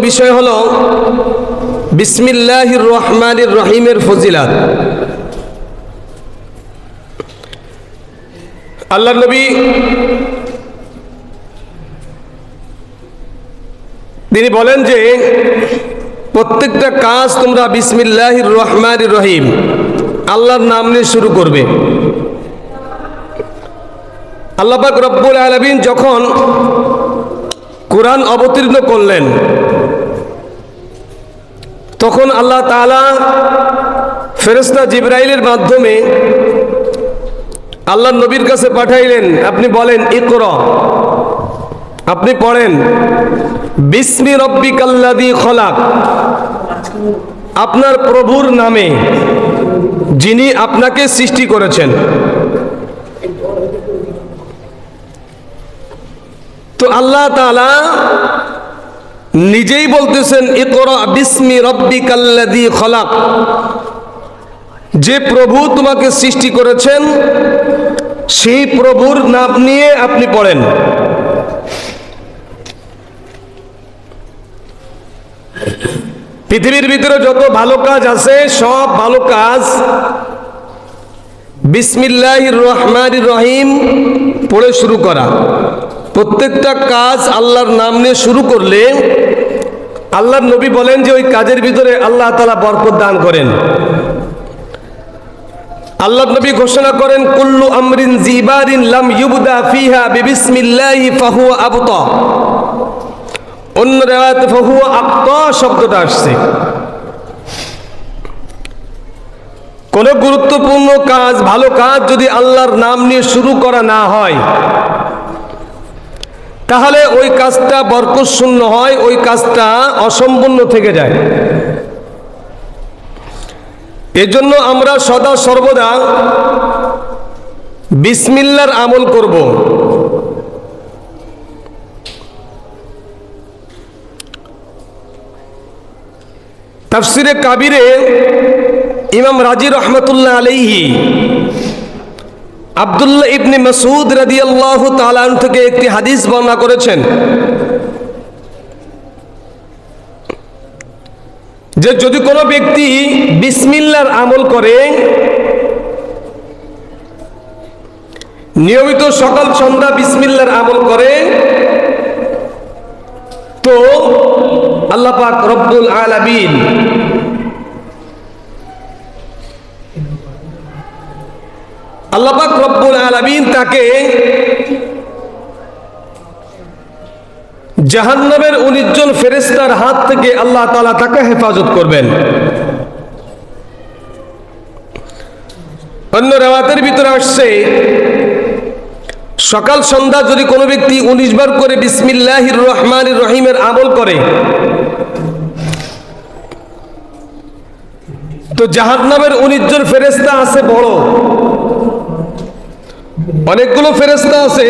বিষয় হলো বিসমিল্লাহির রহমানির রহিমের ফজিলত। আল্লাহর নবী তিনি বলেন যে প্রত্যেকটা কাজ তোমরা বিসমিল্লাহির রহমানির রহিম আল্লাহর নাম নিয়ে শুরু করবে। আল্লাহ পাক রব্বুল আলামিন যখন কোরআন অবতীর্ণ করলেন তখন আল্লাহ তাআলা ফেরেশতা জিবরাইলের মাধ্যমে আল্লাহর নবীর কাছে পাঠাইলেন, আপনি বলেন ইকরা, আপনি পড়েন বিসমি রব্বিকাল্লাযী খলাক, আপনার প্রভুর নামে যিনি আপনাকে সৃষ্টি করেছেন। তো আল্লাহ তাআলা নিজেই বলতেছেন ইকরা বিসমি রব্বিকাল্লাযী খলাক, যে প্রভু তোমাকে সৃষ্টি করেছেন সেই প্রভুর নাম নিয়ে আপনি পড়েন। পৃথিবীর ভিতরে যত ভালো কাজ আছে সব ভালো কাজ বিসমিল্লাহির রহমানির রহিম পড়ে শুরু করা। প্রত্যেকটা কাজ আল্লাহর নাম নিয়ে শুরু করলে আল্লাহর নবী বলেন যে ওই কাজের ভিতরে আল্লাহ তাআলা বরকত দান করেন। আল্লাহর নবী ঘোষণা করেন কুল্লু আমরিন জিবারিন লাম ইউবদা ফিহা বিবিসমিল্লাহি ফাহুয়া আবতা, অন্য রিওয়ায়াতে ফাহুয়া আক্তা শব্দটা আসছে। কোন গুরুত্বপূর্ণ কাজ, ভালো কাজ যদি আল্লাহর নাম নিয়ে শুরু করা না হয় তাহলে ওই কাজটা বরকত শূন্য হয়, ওই কাজটা অসম্পূর্ণ থেকে যায়। এজন্য আমরা সদা সর্বদা বিসমিল্লাহর আমল করব। তাফসিরে কাবিরে ইমাম রাজি রহমতুল্লাহ আলাইহি আব্দুল্লাহ ইবনে মাসউদ রাদিয়াল্লাহু তাআলা আনহু থেকে একটি হাদিস বর্ণনা করেছেন যে যদি কোনো ব্যক্তি বিসমিল্লাহর আমল করে, নিয়মিত সকাল সন্ধ্যা বিসমিল্লাহর আমল করে, তো আল্লাহ পাক রব্বুল আলামিন তাকে জাহান্নামের 19 জন ফেরেশতার হাত থেকে আল্লাহ তাআলা তাকে হেফাজত করবেন। অন্য রাওয়াতের ভিতরে আসছে সকাল সন্ধ্যা যদি কোনো ব্যক্তি 19 বার করে বিসমিল্লাহির রহমানির রহিমের আমল করে তো জাহান্নামের 19 জন ফেরেশতা আছে, বড় অনেকগুলো ফেরেশতা আছে,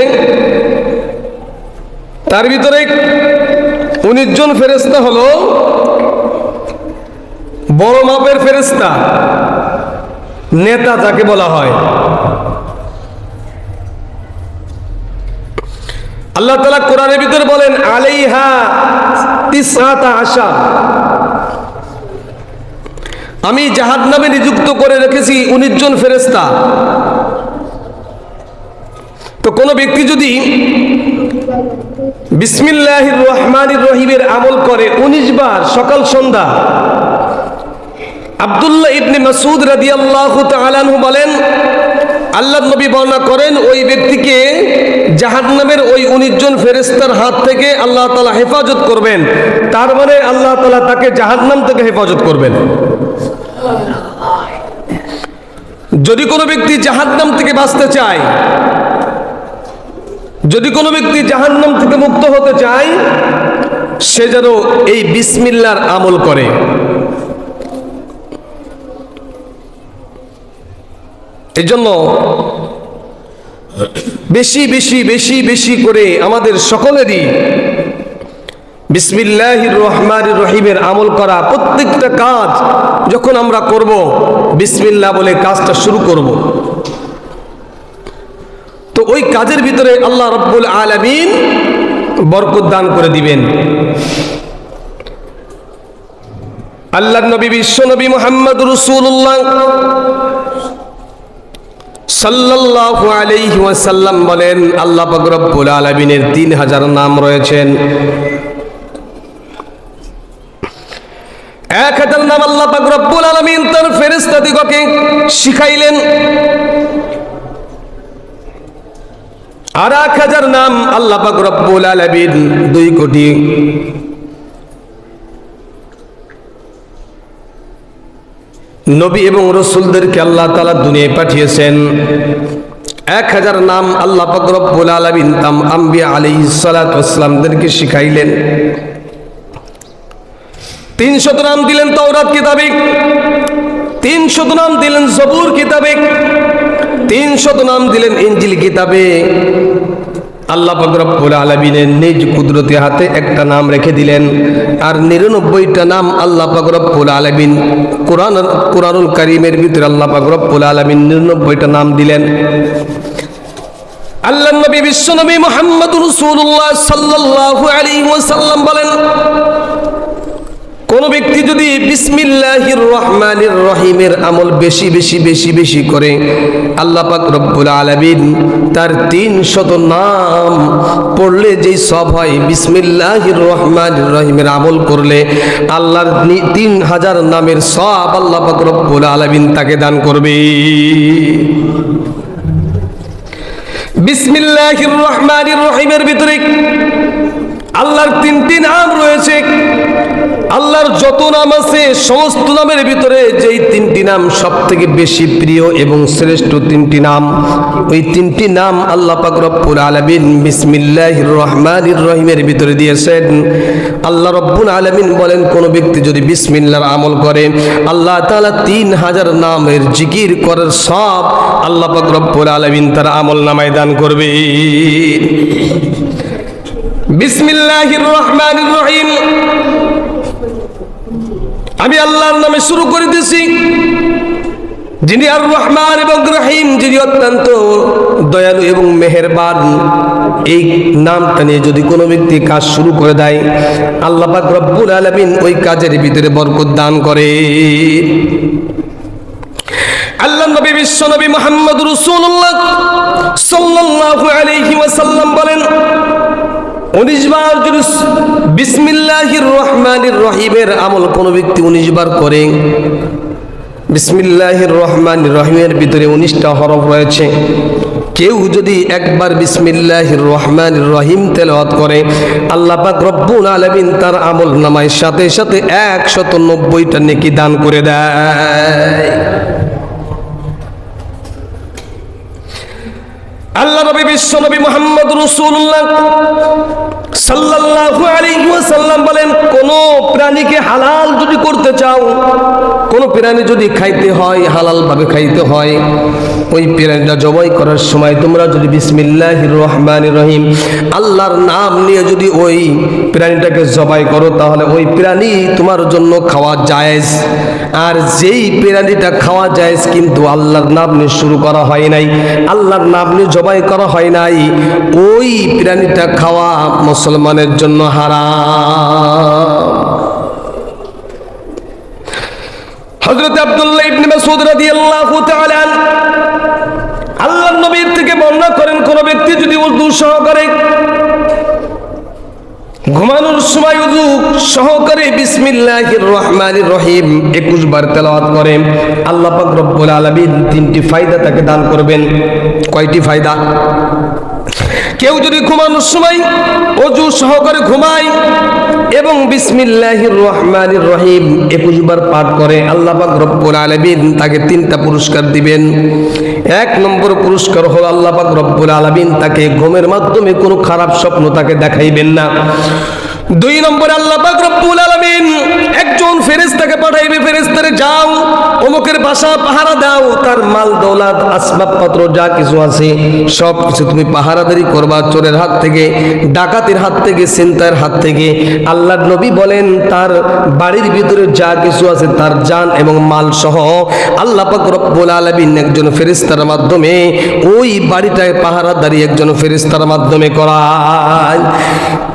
তার ভিতরে 19 জন ফেরেশতা হলো বড় মাপের ফেরেশতা, নেতা যাকে বলা হয়। আল্লাহ তাআলা কোরআনের ভিতরে বলেন আলাইহা তিসআতা আশা, আমি জাহান্নামে নিযুক্ত করে রেখেছি 19 জন ফেরেশতা। তো কোনো ব্যক্তি যদি বিসমিল্লাহির রহমানির রহিমের আমল করে 19 বার সকাল সন্ধ্যা, আব্দুল্লাহ ইবনে মাসউদ রাদিয়াল্লাহু তাআলা আনহু বলেন আল্লাহর নবী বর্ণনা করেন ওই ব্যক্তিকে জাহান্নামের ওই 19 জন ফেরেশতার হাত থেকে আল্লাহ তাআলা হেফাজত করবেন। তার মানে আল্লাহ তাআলা তাকে জাহান্নাম থেকে হেফাজত করবেন। যদি কোনো ব্যক্তি জাহান্নাম থেকে বাঁচতে চায়, যদি কোনো ব্যক্তি জাহান্নাম থেকে মুক্ত হতে চায়, সে যেন এই বিসমিল্লাহর আমল করে। এজন্য বেশি বেশি বেশি বেশি করে আমাদের সকলেরই বিসমিল্লাহির রহমানির রহিমের আমল করা। প্রত্যেকটা কাজ যখন আমরা করব বিসমিল্লাহ বলে কাজটা শুরু করব, তো ওই কাজের ভিতরে আল্লাহ রাব্বুল আলামিন বরকত দান করে দিবেন। আল্লাহর নবী বিশ্ব নবী মুহাম্মদ রাসূলুল্লাহ সাল্লাল্লাহু আলাইহি ওয়াসাল্লাম বলেন, আল্লাহ পাক রব্বুল আলামিনের 3000 নাম রয়েছেন। 1000 নাম আল্লাহ পাক রব্বুল আলামিন তার ফেরেশতাদিগকে শিখাইলেন, আর 1000 নাম আল্লাহ পাক রব্বুল আলামিন 2 কোটি নবী এবং রাসূলদেরকে আল্লাহ তাআলা দুনিয়ায় পাঠিয়েছেন। 1000 নাম আল্লাহ পাক রব্বুল আলামিন তাম আম্বিয়া আলাইহিস সালাতু ওয়াসসালামদেরকে শিখাইলেন। 300 নাম দিলেন তাওরাত কিতাবে, 300 নাম দিলেন জবুর কিতাবে, 300 নাম দিলেন ইনজিল কিতাবে। আল্লাহ পাক রব্বুল আলামিনের নিজ কুদরতি হাতে একটা নাম রেখে দিলেন, আর 99টা নাম আল্লাহ পাক রব্বুল আলামিন কুরআনুল কারীমের ভিতরে আল্লাহ পাক রব্বুল আলামিন 99টা নাম দিলেন। আল্লাহর নবী বিশ্ব নবী মুহাম্মদুর রাসূলুল্লাহ সাল্লাল্লাহু আলাইহি ওয়াসাল্লাম বলেন, কোন ব্যক্তি যদি বিসমিল্লাহির রহমানির রহিমের আমল বেশি বেশি বেশি বেশি করে, আল্লাহ পাক রব্বুল আলামিন তার 300 নাম পড়লে যেই সব হয়, বিসমিল্লাহির রহমানির রহিমের আমল করলে আল্লাহর 3000 নামের সব আল্লাহ পাক রব্বুল আলামিন তাকে দান করবে। বিসমিল্লাহির রহমানির রহিমের ভিতরে আল্লাহর 3টি নাম রয়েছে। আল্লাহর যত নাম আছে সমস্ত নামের ভিতরে যেই 3টি নাম সবথেকে বেশি প্রিয় এবং শ্রেষ্ঠ 3টি নাম, ওই 3টি নাম আল্লাহ পাক রব্বুল আলামিন বিসমিল্লাহির রহমানির রহিমের ভিতরে দিয়েছেন। আল্লাহ রব্বুল আলামিন বলেন, কোন ব্যক্তি যদি বিসমিল্লাহর আমল করে, আল্লাহ তাআলা 3000 নামের জিকির করার সব আল্লাহ পাক রব্বুল আলামিন তার আমল নামায় দান করবে। বিসমিল্লাহির রহমানির রহিম, আমি আল্লাহর নামে শুরু করে দিয়েছি, যিনি আর রহমান এবং রহিম, যিনি অত্যন্ত দয়ালু এবং মেহেরবান। এই নামটা নিয়ে যদি কোনো ব্যক্তি কাজ শুরু করে দেয়, আল্লাহ পাক রব্বুল আলামিন ওই কাজের ভিতরে বরকত দান করে। আল্লাহর নবী বিশ্ব নবী মুহাম্মদ রাসূলুল্লাহ সাল্লাল্লাহু আলাইহি ওয়াসাল্লাম বলেন, 19 বার যদি বিসমিল্লাহির রহমানির রহিমের আমল কোন ব্যক্তি 19 বার করে, বিসমিল্লাহির রহমানির রহিমের ভিতরে 19টা হরফ রয়েছে, কেউ যদি একবার বিসমিল্লাহির রহমানির রহিম তেলাওয়াত করে, আল্লাহ পাক রব্বুল আলামিন তার আমল নামায় সাথে সাথে 190টা নেকি দান করে দেয়। আল্লাহ নবী বিশ্ব নবী মুহাম্মদ রাসূলুল্লাহ সাল্লাল্লাহু আলাইহি ওয়াসাল্লাম বলেন, কোন প্রাণীকে হালাল যদি করতে চাও, কোন প্রাণী যদি খাইতে হয়, হালাল ভাবে খাইতে হয়, ওই প্রাণীটা জবাই করার সময় তোমরা যদি বিসমিল্লাহির রহমানির রহিম আল্লাহর নাম নিয়ে যদি ওই প্রাণীটাকে জবাই করো, তাহলে ওই প্রাণী তোমার জন্য খাওয়া জায়েজ। আর যেই প্রাণীটা খাওয়া জায়েজ কিন্তু আল্লাহর নাম নিয়ে শুরু করা হয় নাই, আল্লাহর নাম নিয়ে জবাই করা হয় নাই, ওই প্রাণীটা খাওয়া মুসলমানের জন্য হারাম। হযরত আব্দুল্লাহ ইবনে মাসউদ রাদিয়াল্লাহু তাআলা আল্লাহর নবীর থেকে বর্ণনা করেন, কোন ব্যক্তি যদি ওযু সহকারে ঘুমানোর সময় ওযু সহকারে বিসমিল্লাহির রহমানির রহিম 21 বার তেলাওয়াত করে, আল্লাহ পাক রব্বুল আলামিন 3টি ফায়দা তাকে দান করবেন। কয়টি ফায়দা? কেউ যদি ঘুমানোর সময় ওযু সহকারে ঘুমায় এবং বিসমিল্লাহির রহমানির রহিম 21 বার পাঠ করে, আল্লাহ পাক রব্বুল আলামিন তাকে 3টা পুরস্কার দিবেন। 1 নম্বর পুরস্কার হলো আল্লাহ পাক রব্বুল আলামিন তাকে ঘুমের মাধ্যমে কোনো খারাপ স্বপ্ন তাকে দেখাইবেন না। 2 নম্বরে আল্লাহ পাক রব্বুল আলামিন একজন ফেরেশতাকে পাঠাইবে, ফেরেশতারে যাও অমুকের বাসা পাহারা দাও, তার মাল দৌলত আসবাবপত্র যা কিছু আছে সব কিছু তুমি পাহারাদারি করবা, চোরের হাত থেকে, ডাকাতের হাত থেকে, ছিনতাইয়ের হাত থেকে। আল্লাহর নবী বলেন, তার বাড়ির ভিতরে যা কিছু আছে তার জান এবং মাল সহ আল্লাহ পাক রব্বুল আলামিন একজন ফেরেশতার মাধ্যমে ওই বাড়িটায় পাহারাদারি একজন ফেরেশতার মাধ্যমে করায়।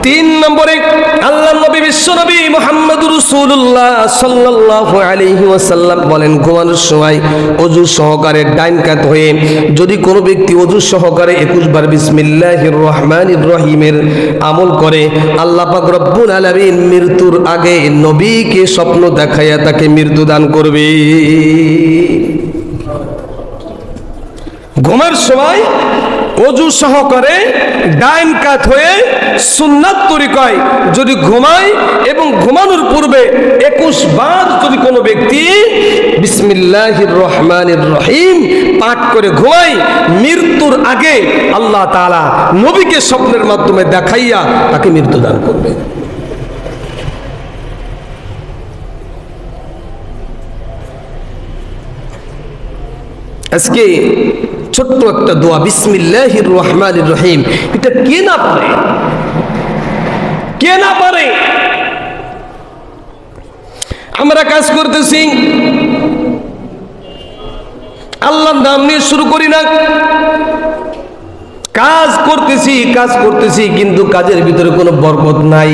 3 নম্বরে আল্লাহর নবী বিশ্ব নবী মুহাম্মদুর রাসূলুল্লাহ রাসূলুল্লাহ সাল্লাল্লাহু আলাইহি ওয়াসাল্লাম বলেন, ঘুমানোর সময় ওযু সহকারে ডাইন কাত হয়ে যদি কোনো ব্যক্তি ওযু সহকারে 21 বার বিসমিল্লাহির রহমানির রহিমের আমল করে, আল্লাহ পাক রব্বুল আলামিন মৃত্যুর আগে নবীকে স্বপ্ন দেখাইয়া তাকে মৃত্যু দান করবে। ঘুমের সময় ওযু সহকারে ডাইন কাত হয়ে সুন্নাত তরিকায় যদি ঘুমায় এবং ঘুমানোর পূর্বে 21 বার যদি কোনো ব্যক্তি বিসমিল্লাহির রহমানির রহিম পাঠ করে ঘুমায়, মৃত্যুর আগে আল্লাহ তাআলা নবীকে স্বপ্নের মাধ্যমে দেখাইয়া তাকে মৃত্যু দান করবে। আজকে ছোট্ট একটা দোয়া বিসমিল্লাহির রহমানির রহিম, এটা কে না পারে? কে না পারে? আমরা কাজ করতেছি, আল্লাহর নাম নিয়ে শুরু করি না। কাজ করতেছি কিন্তু কাজের ভিতরে কোনো বরকত নাই।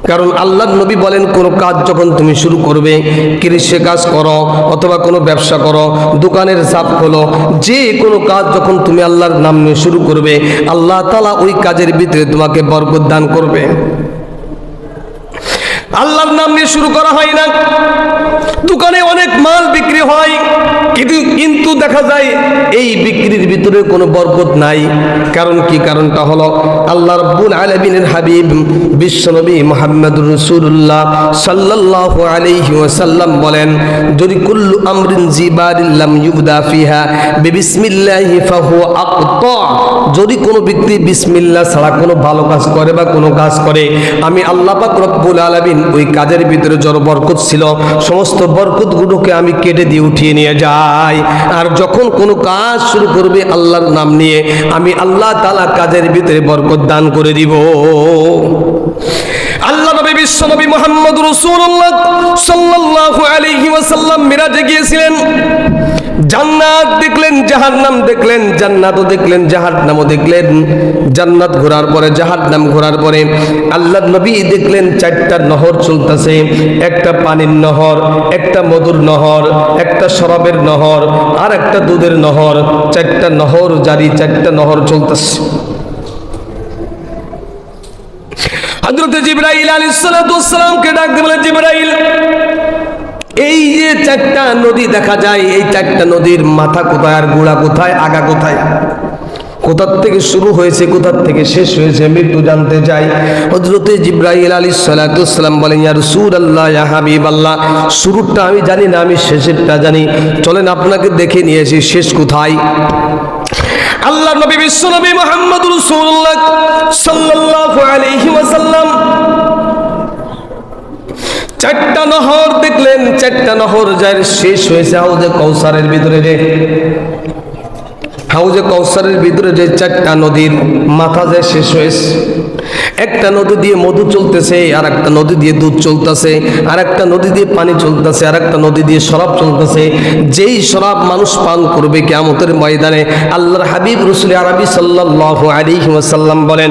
কারণ আল্লাহর নবী বলেন, কোনো কাজ যখন তুমি শুরু করবে, কৃষি কাজ করো অথবা কোনো ব্যবসা করো, দোকানের ঝাপ খোলো, যে কোনো কাজ যখন তুমি আল্লাহর নাম নিয়ে শুরু করবে, আল্লাহ তাআলা ওই কাজের ভিতরে তোমাকে বরকত দান করবে। আল্লাহর নাম নিয়ে শুরু করা হয় না। দোকানে অনেক মাল বিক্রি হয়, কিন্তু দেখা যায় এই বিক্রির ভিতরে কোনো বরকত নাই। কারণ কি? কারণটা হলো আল্লাহ রাব্বুল আলামিনের হাবিব বিশ্বনবী মুহাম্মদুর রাসূলুল্লাহ সাল্লাল্লাহু আলাইহি ওয়াসাল্লাম বলেন, যদি কুল্লু আমরিন জিবারিল লাম ইউবদা ফিহা বিসমিল্লাহি ফাহুয়া আকতা, যদি কোনো ব্যক্তি বিসমিল্লাহ ছাড়া কোনো ভালো কাজ করে বা কোনো কাজ করে, আমি আল্লাহ পাক রব্বুল আলামিন ওই কাজের ভিতরে যত বরকত ছিল সমস্ত বরকতগুলোকে আমি কেটে দিয়ে উঠিয়ে নিয়ে যাই। আর যখন কোনো কাজ শুরু করবে আল্লাহর নাম নিয়ে, আমি আল্লাহ তাআলা কাজের ভিতরে বরকত দান করে দিব। আল্লাহ নবী বিশ্বনবী মুহাম্মদ রাসূলুল্লাহ সাল্লাল্লাহু আলাইহি ওয়াসাল্লাম মিরাজে গিয়েছিলেন। জান্নাত দেখলেন, জাহান্নাম দেখলেন, জান্নাতও দেখলেন, জাহান্নামও দেখলেন। জান্নাত ঘোরার পরে, জাহান্নাম ঘোরার পরে আল্লাহর নবী দেখলেন 4টা নহর চলতেছে, একটা পানির নহর, একটা মধুর নহর, একটা শরাবের নহর, আর একটা দুধের নহর। 4টা নহর জারি, 4টা নহর চলতেছে। হযরত জিবরাইল আলাইহিস সালাতু ওয়াস সালামকে ডাক দিয়ে বলে, জিবরাইল, এই যে 4টা নদী দেখা যায়, এই 4টা নদীর মাথা কোথায় আর গোড়া কোথায়, আগা কোথায়? কোথার থেকে শুরু হয়েছে, কোথার থেকে শেষ হয়েছে, মৃত্যু জানতে চাই। হযরতে জিবরাইল আলাইহিস সালাতু ওয়াস সালাম বলেন, ইয়া রাসূলুল্লাহ, ইয়া হাবিবাল্লাহ, শুরুটা আমি জানি না, আমি শেষেরটা জানি। চলেন আপনাকে দেখে নিয়েছি শেষ কোথায়। আল্লাহর নবী বিশ্বনবী মুহাম্মদ রাসূলুল্লাহ সাল্লাল্লাহু আলাইহি ওয়াসাল্লাম 4টা নহর দেখলেন। 4টা নহর যার শেষ হয়েছে হাউজে কাউসারের ভিতরে, যে হাউজে কাউসারের ভিতরে যে 4টা নদীর মাথা যে শেষ হয়েছে। একটা নদী দিয়ে মধু চলতেছে, আর একটা নদী দিয়ে দুধ চলতেছে, আর একটা নদী দিয়ে পানি চলতেছে, আর একটা নদী দিয়ে শরাব চলতেছে। যেই শরাব মানুষ পান করবে কিয়ামতের ময়দানে, আল্লাহর হাবিব রাসূল আরবি সাল্লাল্লাহু আলাইহি ওয়াসাল্লাম বলেন,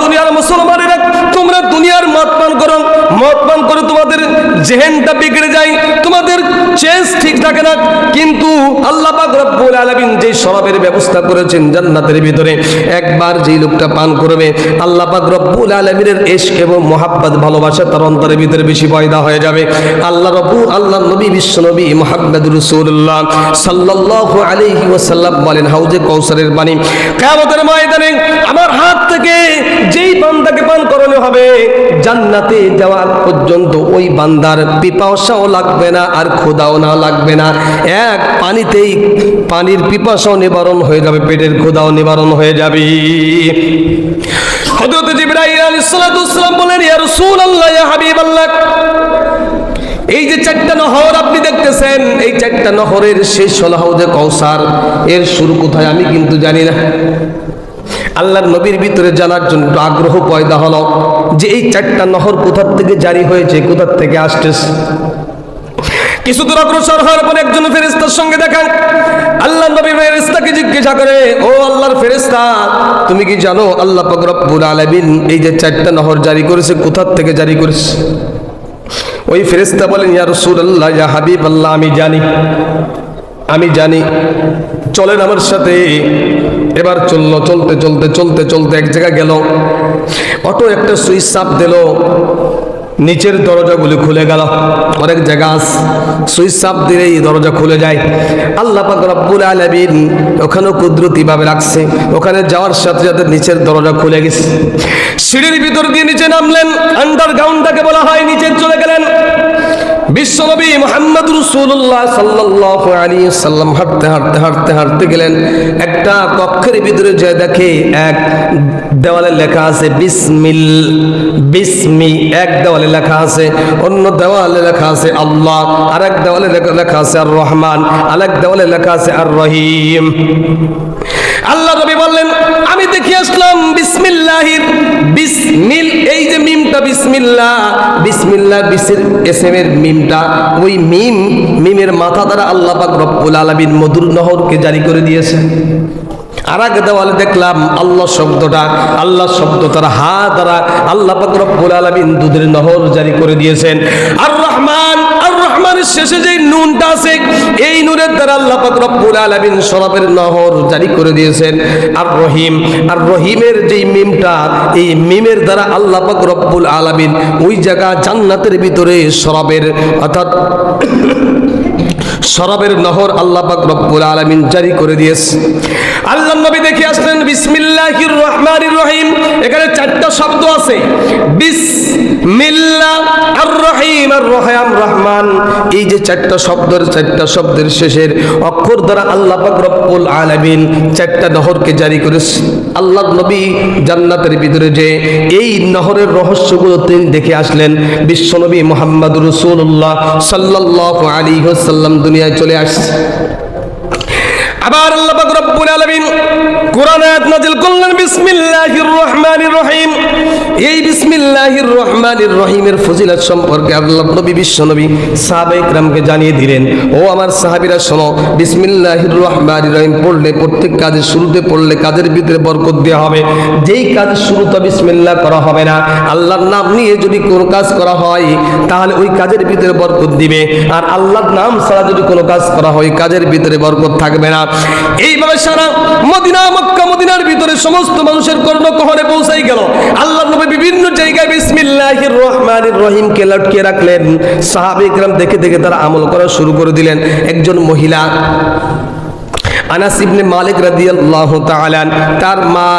দুনিয়ার মুসলমানেরা, তোমরা দুনিয়ার মদ পান করো, মদ পান করে তোমাদের জেহেনটা বিগড়ে যায়, তোমাদের চেঞ্জ ঠিক থাকে না। কিন্তু আল্লাহ পাক রব্বুল আলামিন যে শরাবের ব্যবস্থা করেছেন জান্নাতের ভিতরে, একবার যেই লোকটা পান করবে, আল্লাহ পাক রব্বুল আলামিনের ইশক এবং মুহাব্বত, ভালোবাসা তার অন্তরের ভিতরে বেশি পয়দা হয়ে যাবে। আল্লাহ নবী বিশ্বনবী মুহাম্মদুর রাসূলুল্লাহ সাল্লাল্লাহু আলাইহি ওয়াসাল্লাম বলেন, হাউজে কাউসারের পানি কিয়ামতের ময়দানে আমার হাত থেকে যেই বান্দাকে পান করানো হবে, জান্নাতে যাওয়ার পর্যন্ত ওই বান্দার পিপাসাও লাগবে না, আর ক্ষুধাও না লাগবে না। এক পানিতেই পানির পিপাসাও নিবারণ হয়ে যাবে, পেটের ক্ষুধাও নিবারণ হয়ে যাবে। হযরত জিবরাইল আলাইহিস সালাতু ওয়াস সালাম বলেন, ইয়া রাসূলুল্লাহ, ইয়া হাবিবাল্লাহ, এই যে 4টা নহর আপনি দেখতেছেন, এই 4টা নহরের শেষ হলো হাউজে কাউসার, এর শুরু কোথায় আমি কিন্তু জানি না। আল্লাহর নবীর ভিতরে জানার জন্য আগ্রহ পয়দা হলো যে এই 4টা নহর কোথা থেকে জারি হয়েছে, কোথা থেকে আসতেছে। কিছু দূর অগ্রসর হওয়ার পর একজন ফেরেশতার সঙ্গে দেখা। আল্লাহ নবী ফেরেশতাকে জিজ্ঞাসা করে, ও আল্লাহর ফেরেশতা, তুমি কি জানো আল্লাহ পাক রব্বুল আলামিন এই যে 4টা নহর জারি করেছে, কোথা থেকে জারি করেছে? ওই ফেরেশতা বলেন, ইয়া রাসূলুল্লাহ, ইয়া হাবিবাল্লাহ, আমি জানি, চলেন আমার সাথে। এবার চললো, চলতে চলতে চলতে চলতে এক জায়গায় গেল, অটো একটা সুইচ চাপ দিল, নিচের দরজাগুলি খুলে গেল। অনেক জায়গা সুইচ চাপ দিলেই দরজা খুলে যায়। আল্লাহ পাক রব্বুল আলামিন ওখানেও কুদরতিভাবে রাখছে, ওখানে যাওয়ার সাথে সাথে নিচের দরজা খুলে গেছে। সিঁড়ির ভিতর দিয়ে নিচে নামলেন, আন্ডারগ্রাউন্ডটাকে বলা হয়, নিচে চলে গেলেন। বিশ্বনবী মুহাম্মদ রাসূলুল্লাহ সাল্লাল্লাহু আলাইহি সাল্লাম হাঁটতে হাঁটতে হাঁটতে হাঁটতে গেলেন। একটা কক্ষের ভিতরে যে দেখে এক দেওয়ালে লেখা আছে বিসমি, এক দেওয়ালে লেখা আছে, অন্য দেওয়ালে লেখা আছে আল্লাহ, আরেক দেওয়ালে লেখা আছে আর রহমান, আরেক দেওয়ালে লেখা আছে আর রহিম। আল্লাহ নবী বললেন, আমি দেখে আসলাম বিসমিল্লাহির বিসমিল, এই যে মিমটা বিসমিল্লাহ, বিসমিল্লাহ এসএমের মিমটা, ওই মিমের মাথা দ্বারা আল্লাহ পাক রব্বুল আলামিন মধুর নহরকে জারি করে দিয়েছে। আর এক দেওয়ালে দেখলাম আল্লাহ শব্দটা, আল্লাহ শব্দ তার হা দ্বারা আল্লাহ পাক রব্বুল আলামিন দুধের নহর জারি করে দিয়েছেন। আর রহমান, আর রহমানের শেষে যে নুনটা আছে, এই নুনের দ্বারা আল্লাহ পাক রব্বুল আলামিন শরাবের নহর জারি করে দিয়েছেন। আর রহিম, আর রহিমের যেই মিমটা, এই মিমের দ্বারা আল্লাহ পাক রব্বুল আলামিন ওই জায়গা জান্নাতের ভিতরে শরাবের, অর্থাৎ শরাবের নহর আল্লাহ পাক রব্বুল আলামিন জারি করে দিয়েছে। আল্লাহর নবী দেখে আসলেন বিসমিল্লাহির রহমানির রহিম, এখানে চারটা শব্দ আছে, বিসমিল্লাহ, আর রহিম, আর রহমান। এই যে চারটা শব্দের শেষের অক্ষর দ্বারা আল্লাহ পাক রব্বুল আলামিন চারটা নহরকে জারি করেছে। আল্লাহর নবী জান্নাতের ভিতরে যে এই নহরের রহস্যগুলো তিনি দেখে আসলেন। বিশ্বনবী মুহাম্মদ রাসূলুল্লাহ সাল্লাল্লাহু আলাইহি ওয়াসাল্লাম দুনিয়ায় চলে আসছে। আবার আল্লাহ পাক রব্বুল আলামিন কোরআন আয়াত নাযিল করলেন বিসমিল্লাহির রহমানির রহিম। এই বিসমিল্লাহির রহমানির রহিমের ফজিলত সম্পর্কে আল্লাহ নবী বিশ্বনবী সাহাবায়ে কিরামকে জানিয়ে দিলেন, ও আমার সাহাবীরা শোনো, বিসমিল্লাহির রহমানির রহিম পড়লে, প্রত্যেক কাজের শুরুতে পড়লে কাজের ভিতরে বরকত দেওয়া হবে। যেই কাজের শুরুতে বিসমিল্লাহ করা হবে না, আল্লাহর নাম নিয়ে যদি কোনো কাজ করা হয় তাহলে ওই কাজের ভিতরে বরকত দিবে, আর আল্লাহর নাম ছাড়া যদি কোনো কাজ করা হয় কাজের ভিতরে বরকত থাকবে না। এইভাবে সারা মদিনা, মক্কা, মদিনার ভিতরে সমস্ত মানুষের কর্ণকহরে পৌঁছাই গেল। আল্লাহর নবী বিভিন্ন জায়গায় বিসমিল্লাহির রহমানির রহিমকে লটকিয়ে রাখলেন। সাহাবায়ে কিরাম দেখে দেখে তারা আমল করা শুরু করে দিলেন। একজন মহিলা আনাস ইবনে মালিক রাদিয়াল্লাহু তাআলা, তার মা,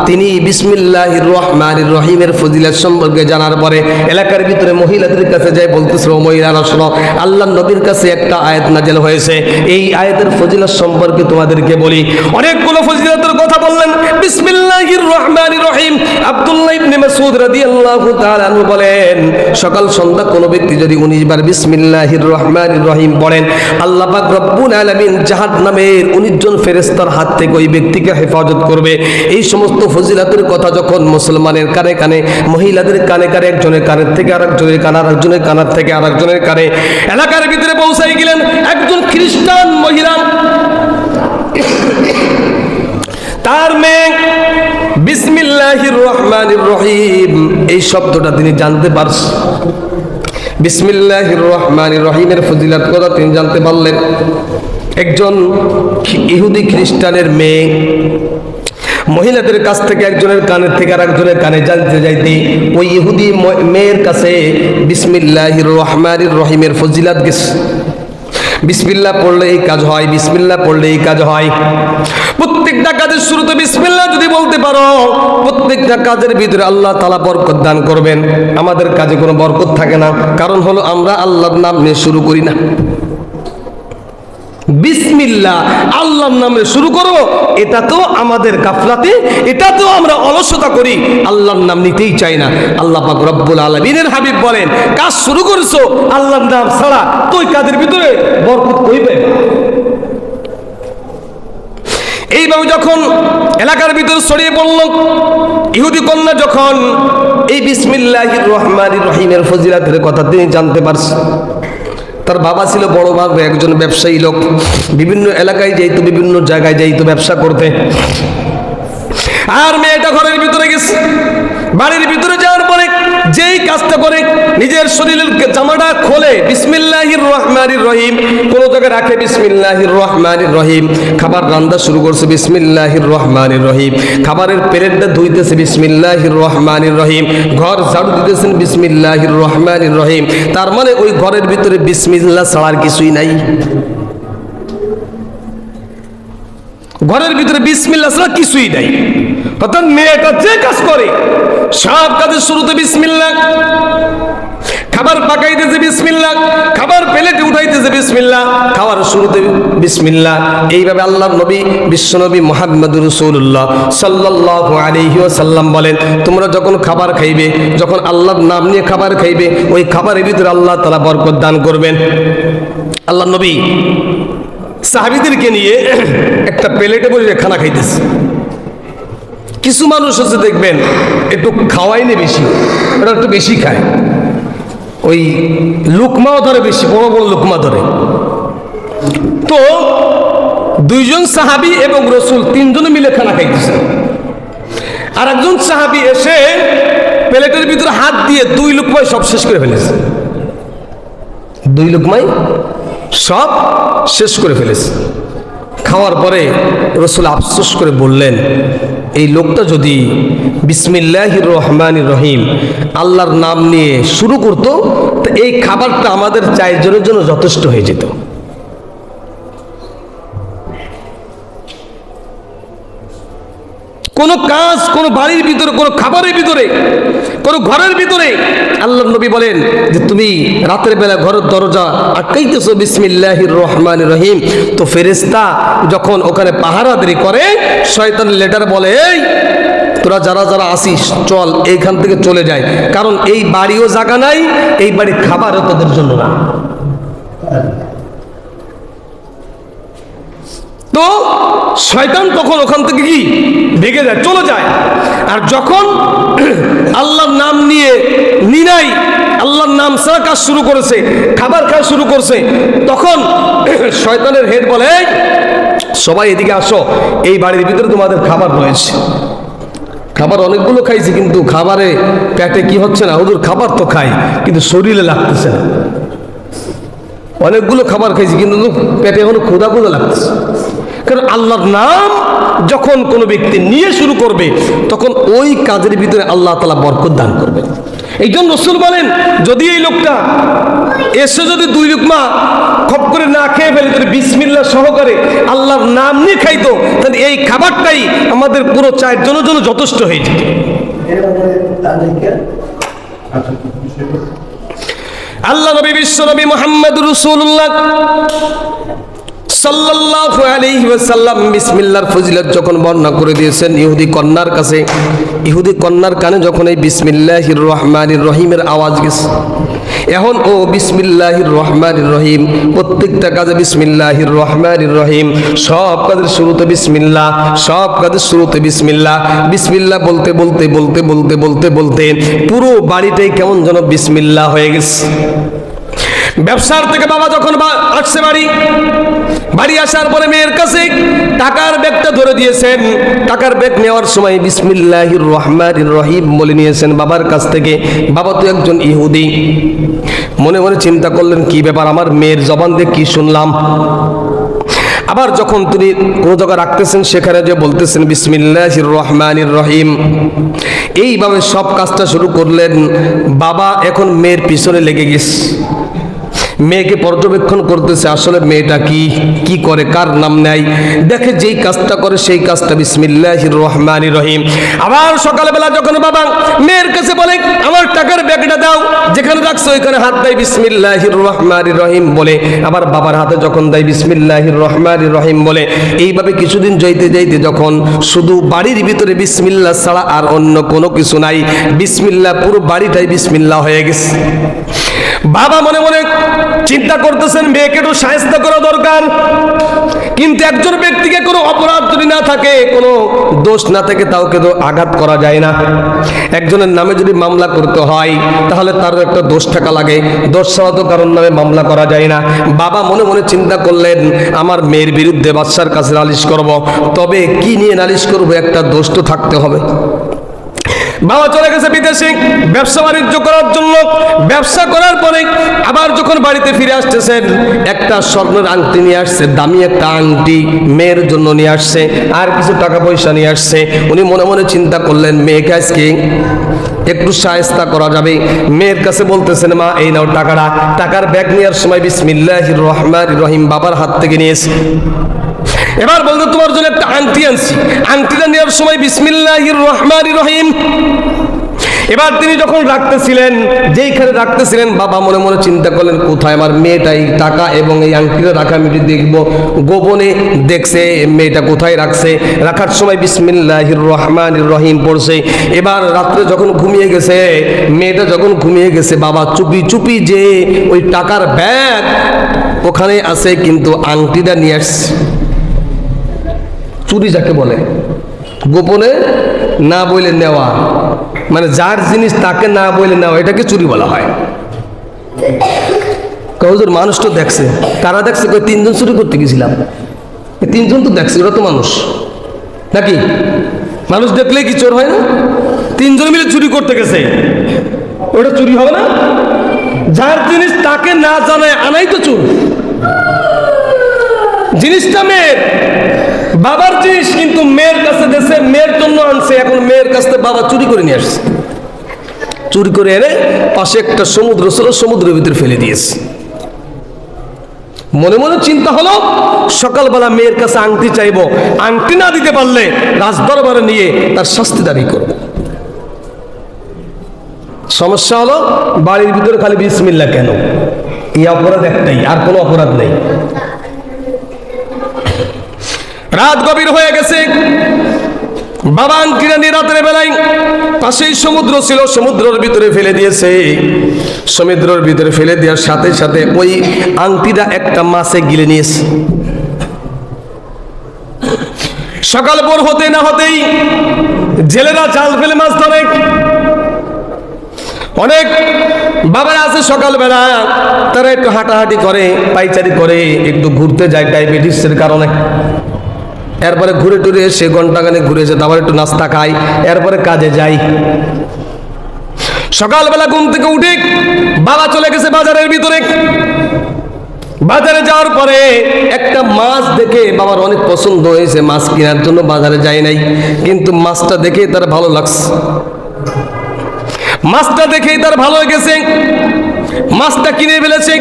তিনি বিসমিল্লাহির রহমানির রহিমের ফজিলত সম্পর্কে জানার পরে এলাকার ভিতরে মহিলাদের কাছে যায়, বলতেছিল, ও মহিলারা শোনো, আল্লাহর নবীর কাছে একটা আয়াত নাযিল হয়েছে, এই আয়াতের ফজিলত সম্পর্কে তোমাদেরকে বলি। অনেকগুলো ফজিলতের কথা বললেন। বিসমিল্লাহির রহমানির রহিম, আব্দুল্লাহ ইবনে মাসউদ রাদিয়াল্লাহু তাআলা বলেন, সকাল সন্ধ্যা কোনো ব্যক্তি যদি 19 বার বিসমিল্লাহির রহমানির রহিম পড়েন, আল্লাহ পাক রব্বুল আলামিন জাহান্নামের 19 জন ফেরেশতার হাত থেকে ওই ব্যক্তিকে হেফাজত করবে। এই সমস্ত ফজিলতের কথা যখন মুসলমানের কানে কানে, মহিলাদের কানে কানে, একজনের কানের থেকে আরেকজনের কানে, আরেকজনের কানের থেকে আরেকজনের কানে এলাকার ভিতরে পৌঁছাই গেলেন। একজন খ্রিস্টান মহিলা, তার মেয়ে বিসমিল্লাহির রহমানির রহিম এই শব্দটা তিনি জানতে পারছেন। বিসমিল্লাহির রহমানির রহিমের ফজিলত কথা তিনি জানতে পারলেন। একজন ইহুদি খ্রিস্টানের মেয়ে মহিলাদের কাছ থেকে একজনের কানের থেকে আরেকজনের কানে জানতে যাইতে ওই ইহুদি মেয়ের কাছে বিসমিল্লাহির রহমানির রহিমের ফজিলত গেছে। বিসমিল্লাহ পড়লে এই কাজ হয়, বিসমিল্লাহ পড়লে এই কাজ হয়। প্রত্যেকটা কাজের শুরুতে বিসমিল্লাহ যদি বলতে পারো, প্রত্যেকটা কাজের ভিতরে আল্লাহ তাআলা বরকত দান করবেন। আমাদের কাজে কোনো বরকত থাকে না, কারণ হলো আমরা আল্লাহর নাম নিয়ে শুরু করি না। বিসমিল্লাহ আল্লাহর নামে শুরু করব, এটা তো আমাদের গাফলাতে, এটা তো আমরা অলসতা করি, আল্লাহর নাম নিতেই চাই না। আল্লাহ পাক রব্বুল আলামিনের হাবিব বলেন, কাজ শুরু করেছো আল্লাহর নাম ছাড়া, তো ওই কাজের ভিতরে বরকত কই পাবে? এইভাবে যখন এলাকার ভিতর ছড়িয়ে পড়ল, ইহুদি কন্যা যখন এই বিসমিল্লাহির রহমানির রহিমের ফজিলতের কথা তিনি জানতে পারছেন। তার বাবা ছিল বড় ভাগ একজন ব্যবসায়ী লোক, বিভিন্ন এলাকায় যাইতো, বিভিন্ন জায়গায় যাইতো ব্যবসা করতে। আর মেয়েটা ঘরের ভিতরে গেছে, বাড়ির ভিতরে যাওয়ার পরে যেই কাজটা করে নিজের শরীরের জামাটা খোলে বিসমিল্লাহির রহমানির রহিম, কোন জায়গায় রাখে বিসমিল্লাহির রহমানির রহিম, খাবার রান্না শুরু করছে বিসমিল্লাহির রহমানির রহিম, খাবারের প্লেটটা ধুইতেছে বিসমিল্লাহির রহমানির রহিম, ঘর ঝাড়ু দিতেছেন বিসমিল্লাহির রহমানির রহিম, তার মানে ওই ঘরের ভিতরে বিসমিল্লাহ ছাড়া আর কিছুই নাই। ঘরের ভিতরে বিসমিল্লাহ ছাড়া কিছুই নাই। অর্থাৎ মেয়েটা যে কাজ করে সব কাজের শুরুতে বিসমিল্লাহ, খাবার পাকাইতেছে বিসমিল্লাহ, খাবার প্লেটে উঠাইতেছে বিসমিল্লাহ, খাবার শুরুতে বিসমিল্লাহ। এইভাবে আল্লাহর নবী বিশ্বনবী মুহাম্মদুর রাসূলুল্লাহ সাল্লাল্লাহু আলাইহি ওয়াসাল্লাম বলেন, তোমরা যখন খাবার খাইবে, যখন আল্লাহর নাম নিয়ে খাবার খাইবে, ওই খাবারের ভিতরে আল্লাহ তাআলা বরকত দান করবেন। আল্লাহর নবী সাহাবীদেরকে নিয়ে একটা প্লেটে বসে খানা খাইতেছে। কিছু মানুষ আছে দেখবেন একটু খাওয়াই নে বেশি, ওরা একটু বেশি খায়, ওই লুকমাও ধরে বেশি, বড় বড় লুকমা ধরে। তো দুইজন সাহাবী এবং রসুল তিনজনে মিলে খানা খাইতেছে। আর একজন সাহাবী এসে প্লেটের ভিতরে হাত দিয়ে 2 লুকমায় সব শেষ করে ফেলেছে। 2 লুকমায় সব শেষ করে ফেলেছে। খাওয়ার পরে রসুল আফসোস করে বললেন, এই লোকটা যদি বিসমিল্লাহির রহমানির রহিম আল্লাহর নাম নিয়ে শুরু করতো, তো এই খাবারটা আমাদের 4 জনের জন্য যথেষ্ট হয়ে যেত। কোন কাজ, কোন বাড়ির ভিতরে, কোন খাবারের ভিতরে, কোন ঘরের ভিতরে আল্লাহর নবী বলেন যে তুমি রাতের বেলা ঘরের দরজা আটকাইতেছো বিসমিল্লাহির রহমানির রহিম, তো ফেরেশতা যখন ওখানে পাহারাদারি করে শয়তান লেটার বলে, এই তোরা যারা যারা আসিস চল এইখান থেকে চলে যায়, কারণ এই বাড়িও জায়গা নাই, এই বাড়ির খাবারও তোদের জন্য না। তো শয়তান তখন ওখান থেকে কি ভেগে যায়, চলে যায়। আর যখন আল্লাহর নাম নিয়ে নিনাই আল্লাহর নাম ছাড়া কাজ শুরু করেছে, খাবার খাওয়া শুরু করছে, তখন শয়তানের হেড বলে, সবাই এদিকে আসো, এই বাড়ির ভিতরে তোমাদের খাবার রয়েছে। খাবার অনেকগুলো খাইছি, কিন্তু খাবারে পেটে কি হচ্ছে না, হুজুর খাবার তো খাই কিন্তু শরীরে লাগতেছে না। অনেকগুলো খাবার খাইছি কিন্তু পেটে এখনো ক্ষুধা ক্ষুধা লাগতেছে। কারণ আল্লাহর নাম যখন কোনো ব্যক্তি নিয়ে শুরু করবে, তখন ওই কাজের ভিতরে আল্লাহ তাআলা বরকত দান করবে। এই জন্য রাসূল বলেন, যদি এই লোকটা এসে যদি 2 লুকমা খপ করে না খেয়ে ফেলে, যদি বিসমিল্লাহ সহকারে আল্লাহর নাম নিয়ে খাইতো, তাহলে এই খাবারটাই আমাদের পুরো 4 জনের জন্য যথেষ্ট হয়ে যেত। আল্লাহ নবী বিশ্বনবী মুহাম্মদুর রাসূলুল্লাহ সাল্লাল্লাহু আলাইহি ওয়াসাল্লাম বিসমিল্লাহর ফজিলত যখন বর্ণনা করে দিয়েছেন ইহুদি কন্যার কাছে, ইহুদি কন্যার কানে যখন এই বিসমিল্লাহির রহমানির রহিমের আওয়াজ গেছে, এখন ও বিসমিল্লাহির রহমানির রহিম, প্রত্যেকটা কাজে বিসমিল্লাহির রহমানির রহিম, সব কাজের শুরুতে বিসমিল্লাহ, সব কাজের শুরুতে বিসমিল্লাহ, বিসমিল্লাহ বলতে বলতে বলতে বলতে বলতে বলতে পুরো বাড়িটাই কেমন যেন বিসমিল্লাহ হয়ে গেছে। ব্যবসার থেকে বাবা যখন আসছে বাড়ি আসার পরে মেয়ের কাছে টাকার ব্যাগটা ধরে দিয়েছেন। টাকার ব্যাগ নেওয়ার সময় বিসমিল্লাহির রহমানির রহিম বলে নিয়েছেন বাবার কাছ থেকে। বাবা তো একজন ইহুদি, মনে মনে চিন্তা করলেন, কি ব্যাপার, আমার মেয়ের জবান দিয়ে কি শুনলাম। আবার যখন তিনি কোনো জায়গায় রাখতেছেন, সেখানে যে বলতেছেন বিসমিল্লাহির রহমানির রহিম, এইভাবে সব কাজটা শুরু করলেন। বাবা এখন মেয়ের পিছনে লেগে গেছে, মেয়েকে পর্যবেক্ষণ করতেছে, আসলে মেয়েটা কি করে, কার নাম নেয়, দেখে যেই কাজটা করে সেই কাজটা বিসমিল্লাহির রহমানির রহিম। আবার সকালবেলা যখন বাবা মেয়ের কাছে বলে, আমার টাকার ব্যাগটা দাও, যেখানে রাখছো ওইখানে হাত দেয় বিসমিল্লাহির রহমানির রহিম বলে, আবার বাবার হাতে যখন দেয় বিসমিল্লাহির রহমানির রহিম বলে। এইভাবে কিছুদিন যাইতে যাইতে যখন শুধু বাড়ির ভিতরে বিসমিল্লাহ ছাড়া আর অন্য কোনো কিছু নাই, বিসমিল্লাহ পুরো বাড়িটাই বিসমিল্লাহ হয়ে গেছে। বাবা মনে মনে চিন্তা করতেছেন, মেয়েকে একটু শায়েস্তা করা দরকার, কিন্তু একজন ব্যক্তিকে কোনো অপরাধ যদি না থাকে, কোনো দোষ না থাকে, তাকে তো আঘাত করা যায় না। একজনের নামে যদি মামলা করতে হয় তাহলে তারও একটা দোষ থাকা লাগে, দোষ ছাড়া তো কারোর নামে মামলা করা যায় না। বাবা মনে মনে চিন্তা করলেন, আমার মেয়ের বিরুদ্ধে বাদশার কাছে নালিশ করব, তবে কি নিয়ে নালিশ করব, একটা দোষ তো থাকতে হবে। বাবা চলে গেছে বিদেশে ব্যবসা বাণিজ্য করার জন্য। ব্যবসা করার পরে আবার যখন বাড়িতে ফিরে আসতেছেন, একটা স্বর্ণের আংটি নিয়ে আসছে, দামি একটা আংটি মেয়ের জন্য নিয়ে আসছে, আর কিছু টাকা পয়সা নিয়ে আসছে। উনি মনে মনে চিন্তা করলেন, মেয়েকে আজকে একটু শায়েস্তা করা যাবে। মেয়ের কাছে বলতেছেন, মা এই নাও টাকাটা। টাকার ব্যাগ নেওয়ার সময় বিসমিল্লাহির রহমানির রহিম বাবার হাত থেকে নিয়েছে। এবার বলতে, তোমার জন্য একটা আংটি আনছি। আংটিটা নেওয়ার সময় বিসমিল্লাহির রহমানির রহিম। এবার তিনি যখন রাখতেছিলেন, যেইখানে রাখতেছিলেন, বাবা মনে মনে চিন্তা করলেন, কোথায় আমার মেয়েটা এই টাকা এবং এই আংটিটা রাখা, আমি দেখবো। গোপনে দেখছে মেয়েটা কোথায় রাখছে। রাখার সময় বিসমিল্লাহির রহমানির রহিম পড়ছে। এবার রাত্রে যখন ঘুমিয়ে গেছে, মেয়েটা যখন ঘুমিয়ে গেছে, বাবা চুপি চুপি যে ওই টাকার ব্যাগ ওখানে আছে, কিন্তু আংটিটা নিয়ে আসছে। চুরি যাকে বলে, গোপনে না বলে নেওয়া, মানে যার জিনিস তাকে না বলে নেওয়া, এটাকে চুরি বলা হয়। হুজুর মানুষ তো দেখছে। কারা দেখছে? কই 3 জন চুরি করতে গেছিলাম। 3 জন তো দেখছে, ওরা তো মানুষ নাকি? মানুষ দেখলে কি চোর হয় না? 3 জন মিলে চুরি করতে গেছে, ওটা চুরি হবে না? যার জিনিস তাকে না জানায় আনাই তো চোর। জিনিসটা মেয়ের, বাবার জিনিস, কিন্তু মেয়ের কাছে দেশে, মেয়ের জন্য আনছে। এখন মেয়ের কাছ থেকে বাবা চুরি করে নিয়ে আসছে। চুরি করে এনে পাশে একটা সমুদ্র ছিল, সমুদ্রের ভিতরে ফেলে দিয়েছে। মনে মনে চিন্তা হলো, সকালবেলা মেয়ের কাছে আংটি চাইবো, আংটি না দিতে পারলে রাজদরবারে নিয়ে তার শাস্তি দাবি করব। সমস্যা হলো, বাড়ির ভিতরে খালি বিসমিল্লাহ কেন? এই অপরাধ একটাই, আর কোনো অপরাধ নেই। রাত গভীর হয়ে গেছে, বাবা আংটিটা নিয়ে রাতের বেলায় পাশেই সমুদ্র ছিল, সমুদ্রের ভিতরে ফেলে দিয়েছে। সমুদ্রের ভিতরে ফেলে দেওয়ার সাথে সাথে ওই আংটিটা একটা মাছে গিলে নিয়েছে। সকাল ভোর হতে না হতেই জেলেরা জাল ফেলে মাছ ধরে। অনেক বাবারা আছে সকালবেলা, তারা একটু হাঁটাহাঁটি করে, পাইচারি করে, একটু ঘুরতে যায় ডায়াবেটিসের কারণে। এরপরে ঘুরে টুরে এসে ঘন্টাখানে ঘুরেছে, তারপর একটু নাস্তা খাই, এরপরে কাজে যাই। সকালবেলা ঘুম থেকে উঠে বাবা চলে গেছে বাজারের ভিতরে। বাজারে যাওয়ার পরে একটা মাছ দেখে বাবার অনেক পছন্দ হয়েছে, মাছ কেনার জন্য বাজারে যায় নাই, কিন্তু মাছটা দেখে তার ভালো লাগছে। মাছটা দেখেই তার ভালো হয়ে গেছে, মাছটা কিনে ফেলেছে।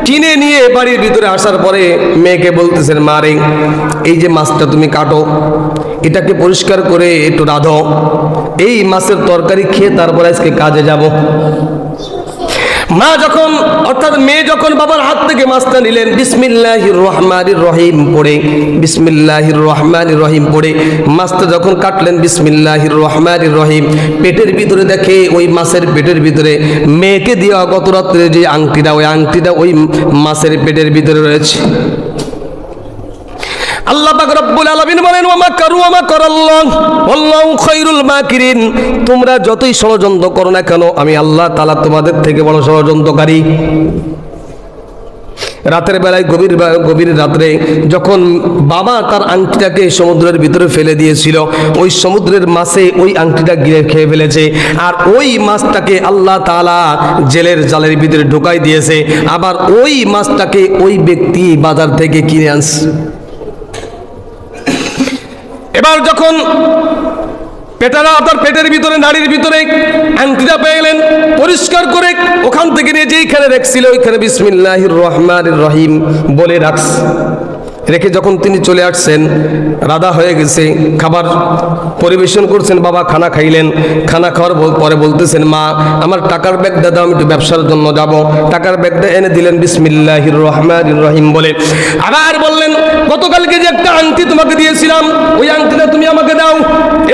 কিনে নিয়ে বাড়ির ভিতরে আসার পরে মেয়েকে বলতেছেন, মা রে, এই যে মাছটা তুমি কাটো, এটাকে পরিষ্কার করে একটু রাঁধো, এই মাছের তরকারি খেয়ে তারপরে আজকে কাজে যাব। মা যখন, অর্থাৎ মেয়ে যখন বাবার হাত থেকে মাছটা নিলেন, বিসমিল্লাহির রহমানির রহিম পড়ে, বিসমিল্লাহির রহমানির রহিম পড়ে মাছটা যখন কাটলেন, বিসমিল্লাহির রহমানির রহিম, পেটের ভিতরে দেখে ওই মাছের পেটের ভিতরে মেয়েকে দেওয়া গত রাত্রে যে আংটিটা, ওই আংটিটা ওই মাছের পেটের ভিতরে রয়েছে। আল্লাহ পাক রব্বুল আলামিন বলেন, ওয়া মাকারু ওয়া মাকারাল্লাহ ওয়াল্লাহু খায়রুল মাকিরিন। তোমরা যতই ষড়যন্ত্র করো না কেন, আমি আল্লাহ তাআলা তোমাদের থেকে বড় ষড়যন্ত্রকারী। রাতের বেলায় গভীর রাত্রে যখন বাবা তার আংটিটাকে সমুদ্রের ভিতরে ফেলে দিয়েছিল, ওই সমুদ্রের মাছে ওই আংটিটা গিলে খেয়ে ফেলেছে। আর ওই মাছটাকে আল্লাহ তাআলা জেলের জালের ভিতরে ঢুকাই দিয়েছে। আবার ওই মাছটাকে ওই ব্যক্তি বাজার থেকে কিনে আনছে। এবার যখন পেটারা তার পেটের ভিতরে, নাড়ির ভিতরে আংটিটা পেলেন, পরিষ্কার করে ওখান থেকে নিয়ে যেইখানে রেখেছিল ওইখানে বিসমিল্লাহির রহমানির রহিম বলে রাখছে। রেখে যখন তিনি চলে আসছেন, রাধা হয়ে গেছে, খাবার পরিবেশন করছেন, বাবা খানা খাইলেন। খানা খাওয়ার পরে বলতেছেন, মা আমার টাকার ব্যাগটা দাও, আমি একটু ব্যবসার জন্য যাব। টাকার ব্যাগটা এনে দিলেন বিসমিল্লাহির রহমানির রহিম বলে। আবার বললেন, গতকালকে যে একটা আংটি তোমাকে দিয়েছিলাম, ওই আংটিটা তুমি আমাকে দাও,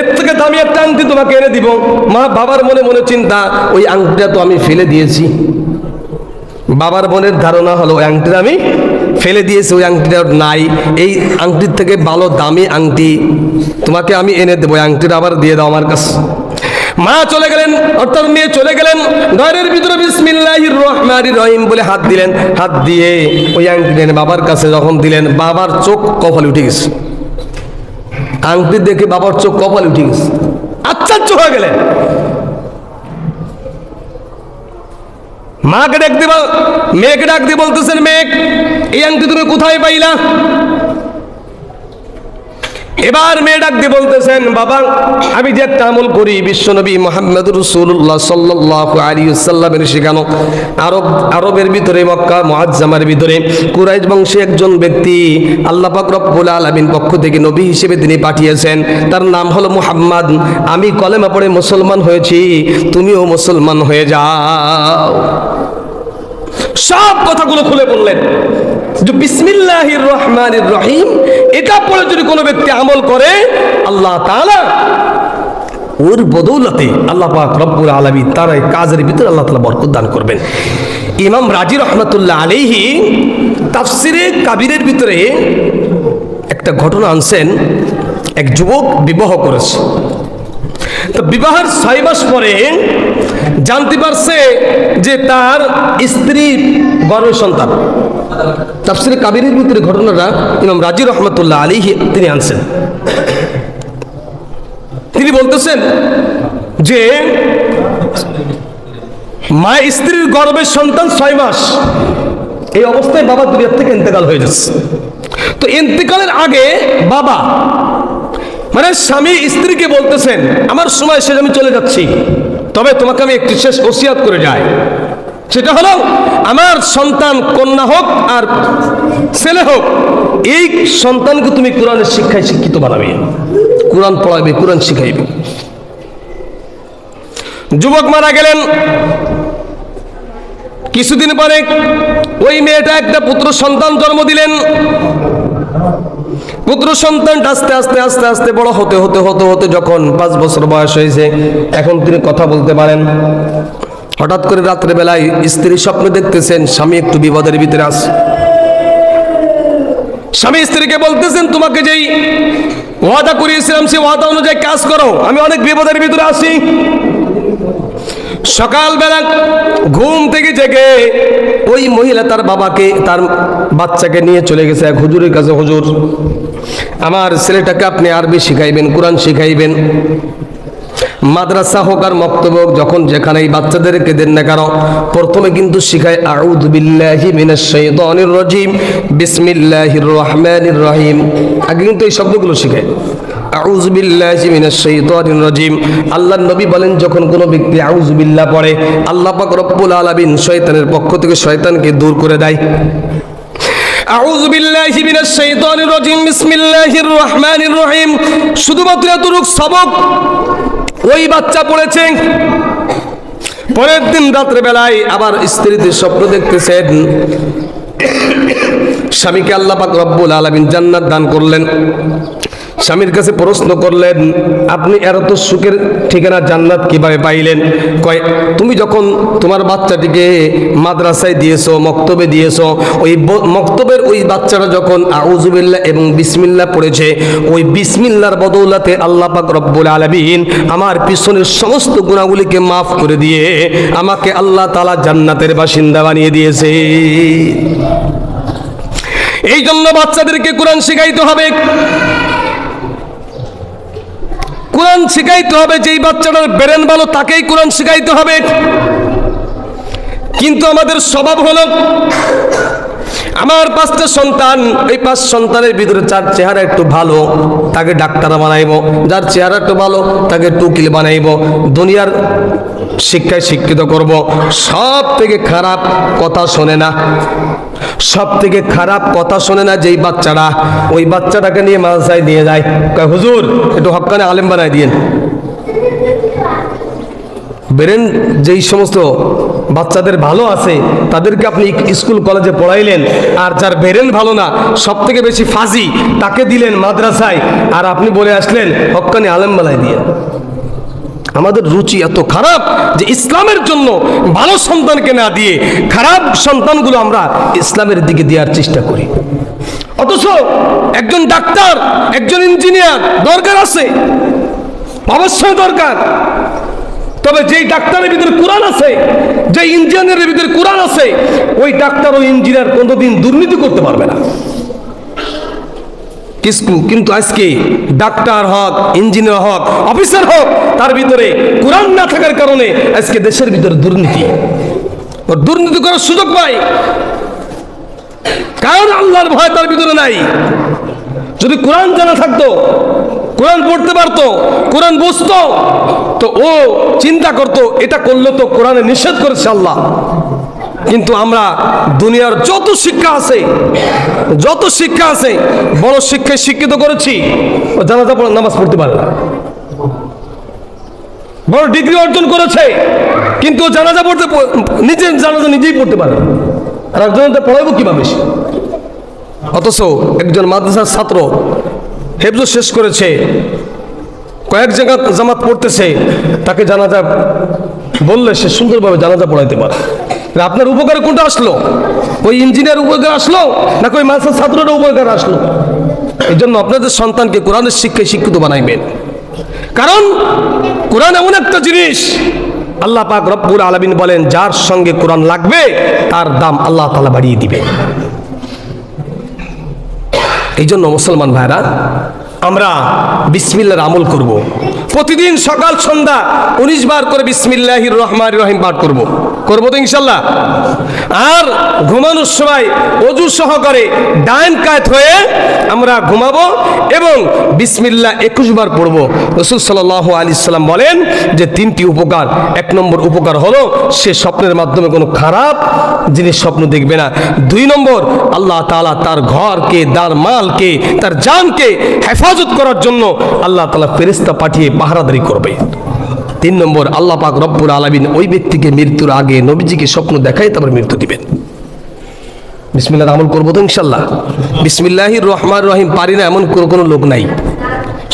এর থেকে দামি একটা আংটি তোমাকে এনে দিব। মা, বাবার মনে মনে চিন্তা, ওই আংটিটা তো আমি ফেলে দিয়েছি। বাবার মনের ধারণা হলো ওই আংটিটা আমি ফেলে দিয়েছি, ওই আংটিটা নাই, এই আংটির থেকে ভালো দামি আংটি তোমাকে আমি এনে দেবো, ওই আংটিটা আবার দিয়ে দাও আমার কাছে। মা চলে গেলেন, অর্থাৎ মেয়ে চলে গেলেন ঘরের ভিতরে, বিসমিল্লাহির রহমানির রহিম বলে হাত দিলেন। হাত দিয়ে ওই আংটি এনে বাবার কাছে যখন দিলেন, বাবার চোখ কপালে উঠে গেছে। আংটি দেখে বাবার চোখ কপালে উঠে গেছে। আশ্চর্য হয়ে গেলেন। মাকে ডাক দিয়ে মেয়েকে ডাক দিয়ে বলতেছেন, মেয়ে, এই আংটি তুমি কোথায় পাইলা? এবার মেয়ে ডাক দিয়ে বলতেছেন, বাবা, আমি যে একটা আমল করি বিশ্বনবী মুহাম্মদ রাসূলুল্লাহ সাল্লাল্লাহু আলাইহি ওয়াসাল্লামের শেখানো আরবের ভিতরে মক্কা মুআজ্জামার ভিতরে কুরাইশ বংশে একজন ব্যক্তি আল্লাহ পাক রব্বুল আলামিন পক্ষ থেকে নবী হিসেবে তিনি পাঠিয়েছেন, তার নাম হলো মুহাম্মদ। আমি কলেমা পড়ে মুসলমান হয়েছি, তুমিও মুসলমান হয়ে যাও। সব কথাগুলো খুলে বললেন যে বিসমিল্লাহির রহমানির রহিম এটা পড়ে যদি কোনো ব্যক্তি আমল করে, আল্লাহ তাআলা ওর বদৌলতে আল্লাহ পাক রব্বুল আলামিন তার এই কাজের ভিতরে আল্লাহ তাআলা বরকত দান করবেন। ইমাম রাজি রহমাতুল্লাহ আলাইহি তাফসিরে কাবিরের ভিতরে একটা ঘটনা আনছেন। এক যুবক বিবাহ করেছে, তো বিবাহের 6 মাস পরে জানতে পারছে যে তার স্ত্রীর গর্ভের সন্তান। তাফসিরে কাবিরের ভিতরে ঘটনাটা ইমাম রাজি রহমাতুল্লাহ আলাইহি তিনি আনছেন। তিনি বলতেছেন যে মা স্ত্রীর গর্ভের সন্তান 6 মাস, এই অবস্থায় বাবা দুনিয়া থেকে ইন্তেকাল হয়ে যাচ্ছে। তো ইন্তেকালের আগে বাবা মানে স্বামী স্ত্রীকে বলতেছেন, আমার সময় শেষ, আমি চলে যাচ্ছি, তবে তোমাকে আমি একটি শেষ ওসিয়াত করে যাই। সেটা হলো, আমার সন্তান কন্যা হোক আর ছেলে হোক, এই সন্তানকে তুমি কোরআনের শিক্ষায় শিক্ষিত বানাবে, কোরআন পড়াবে, কোরআন শিখাইবে। যুবক মারা গেলেন। কিছুদিন পরে ওই মেয়েটা একটা পুত্র সন্তান জন্ম দিলেন। পুত্র সন্তানটা আস্তে আস্তে আস্তে আস্তে বড় হতে হতে হতে হতে যখন 5 বছর বয়স হয়েছে, এখন তিনি কথা বলতে পারেন। হঠাৎ করে রাত্রে বেলায় স্ত্রী স্বপ্নে দেখতেছেন স্বামী একটু বিপদের ভিতরে আছে। স্বামী স্ত্রীকে বলতেছেন, তোমাকে যেই ওয়াদা করিয়েছিলাম সেই ওয়াদা অনুযায়ী কাজ করো, আমি অনেক বিপদের ভিতরে আছি। সকালবেলা ঘুম থেকে জেগে ওই মহিলা তার বাবাকে, তার বাচ্চাকে নিয়ে চলে গেছে এক হুজুরের কাছে। হুজুর, আমার ছেলেটাকে আপনি আরবি শিখাইবেন, কোরআন শিখাইবেন। মাদ্রাসা হোক আর মক্তব হোক, যখন যেখানে এই বাচ্চাদেরকে দেন না কেন, প্রথমে কিন্তু শিখায় আউযু বিল্লাহি মিনাশ শাইতানির রাজিম, বিসমিল্লাহির রহমানির রহিম। আগে কিন্তু এই শব্দগুলো শিখায়, আউযু বিল্লাহি মিনাশ শাইতানির রাজিম। আল্লাহর নবী বলেন, যখন কোনো ব্যক্তি আউযু বিল্লাহ পড়ে, আল্লাহ পাক রব্বুল আলামিন শয়তানের পক্ষ থেকে শয়তানকে দূর করে দেয়। আউযু বিল্লাহি মিনাশ শাইতানির রাজিম, বিসমিল্লাহির রহমানির রহিম। শুধুমাত্র এতটুকু সবক ওই বাচ্চা পড়েছে। পরের দিন রাত্রে বেলায় আবার স্ত্রীতে স্বপ্ন দেখতেছেন, স্বামীকে আল্লাহ পাক রব্বুল আলামিন জান্নাত দান করলেন। স্বামীর কাছে প্রশ্ন করলেন, আপনি এত সুখের ঠিকানা জান্নাত কিভাবে পাইলেন? কয়, তুমি যখন তোমার বাচ্চাটিকে মাদ্রাসায় দিয়েছো, মক্তবে দিয়েছো, ওই মক্তবের ওই বাচ্চাটা যখন আউযু বিল্লাহ এবং বিসমিল্লাহ পড়েছে, ওই বিসমিল্লাহর বদৌলতে আল্লাহ পাক রব্বুল আলামিন আমার পিছনের সমস্ত গুনাহগুলিকে মাফ করে দিয়ে আমাকে আল্লাহ তাআলা জান্নাতের বাসিন্দা বানিয়ে দিয়েছে। এই জন্য বাচ্চাদেরকে কোরআন শিখাইতে হবে। কোরআন শিখাইতে হবে। যেই বাচ্চাটার ব্রেন ভালো তাকেই কোরআন শিখাইতে হবে। কিন্তু আমাদের স্বভাব হলো, আমার 5টা সন্তান, এই 5 সন্তানের ভিতরে যার চেহারা একটু ভালো তাকে ডাক্তার বানাইবো, যার চেহারা একটু ভালো তাকে একটু উকিল বানাইবো, দুনিয়ার শিক্ষায় শিক্ষিত করব। সব থেকে খারাপ কথা শোনে না, সব থেকে খারাপ কথা শোনে না যেই বাচ্চারা, ওই বাচ্চাটাকে নিয়ে মাদ্রাসায় নিয়ে যায়, কয়, হুজুর একটু হক্কানে আলেম বানাই দিয়েন। ব্রেন যেই সমস্ত বাচ্চাদের ভালো আছে তাদেরকে আপনি স্কুল কলেজে পড়াইলেন, আর যার ব্রেন ভালো না, সব থেকে বেশি ফাজি, তাকে দিলেন মাদ্রাসায়, আর আপনি বলে আসলেন হক্কানি আলেম বানাই দিয়ে। আমাদের রুচি এত খারাপ যে ইসলামের জন্য ভালো সন্তানকে না দিয়ে খারাপ সন্তানগুলো আমরা ইসলামের দিকে দেওয়ার চেষ্টা করি। অথচ একজন ডাক্তার, একজন ইঞ্জিনিয়ার দরকার আছে, অবশ্যই দরকার। তবে যেই ডাক্তারের ভিতরে কোরআন আছে, যে ইঞ্জিনিয়ারের ভিতরে কোরআন আছে, ওই ডাক্তার ও ইঞ্জিনিয়ার কোনোদিন দুর্নীতি করতে পারবে না। কিন্তু আজকে ডাক্তার হোক, ইঞ্জিনিয়ার হোক, অফিসার হোক, তার ভিতরে কোরআন না থাকার কারণে আজকে দেশের ভিতরে দুর্নীতি, ও দুর্নীতি করার সুযোগ পায়, কারণ আল্লাহর ভয় তার ভিতরে নাই। যদি কোরআন জানা থাকতো, কোরআন পড়তে পারতো, কোরআন বুঝতো, তো ও চিন্তা করতো এটা করলে তো কোরআনে নিষেধ করেছে আল্লাহ। কিন্তু আমরা দুনিয়ার যত শিক্ষা আছে বড় শিক্ষায় শিক্ষিত করেছি, ও জানাজা পড়ে নামাজ পড়তে পারে না। বড় ডিগ্রি অর্জন করেছে, কিন্তু ও জানাজা পড়তে নিজের জানাজা নিজেই পড়তে পারে না, আর একজনকে পড়াইব কিভাবে? অথচ একজন মাদ্রাসার ছাত্র হেফজ শেষ করেছে, কয়েক জায়গা জামাত পড়তেছে, তাকে জানাজা বললে সে সুন্দরভাবে জানাজা পড়াইতে পারে। আপনার উপকারে কোনটা আসলো? ওই ইঞ্জিনিয়ার উপকার আসলো নাকি ওই মাদ্রাসার ছাত্রটা উপকার আসলো? এই জন্য আপনাদের সন্তানকে কোরআনের শিক্ষায় শিক্ষিত বানাইবেন, কারণ কোরআন এমন একটা জিনিস, আল্লাহ পাক রব্বুল আলামিন বলেন যার সঙ্গে কোরআন লাগবে তার দাম আল্লাহ তাআলা বাড়িয়ে দিবে। এই জন্য মুসলমান ভাইরা, আমরা বিসমিল্লাহর আমল করব। প্রতিদিন সকাল সন্ধ্যা 19 বার করে বিসমিল্লাহির রহমানির রহিম পাঠ করব তো ইনশাল্লাহ। আর ঘুমানোর সময় ওযু সহকারে ডান কাত হয়ে আমরা ঘুমাবো এবং বিসমিল্লাহ 21 বার পড়ব। রাসূল সাল্লাল্লাহু আলাইহি সাল্লাম বলেন যে 3টি উপকার। 1 নম্বর উপকার হলো সে স্বপ্নের মাধ্যমে কোনো খারাপ জিনিস স্বপ্ন দেখবে না। 2 নম্বর, আল্লাহ তাআলা তার ঘরকে, তার মালকে, তার জানকে হেফাজত করার জন্য আল্লাহ তাআলা ফেরেশতা পাঠিয়ে পাহারাদারি করবে। 3 নম্বর, আল্লাহ পাক রব্বুল আলামিন ওই ব্যক্তিকে মৃত্যুর আগে নবীজিকে স্বপ্ন দেখায় তারপর মৃত্যু দিবেন। বিসমিল্লাহর আমল করবো তো ইনশাল্লাহ। বিসমিল্লাহির রহমানির রহিম পারি না এমন কোনো লোক নাই,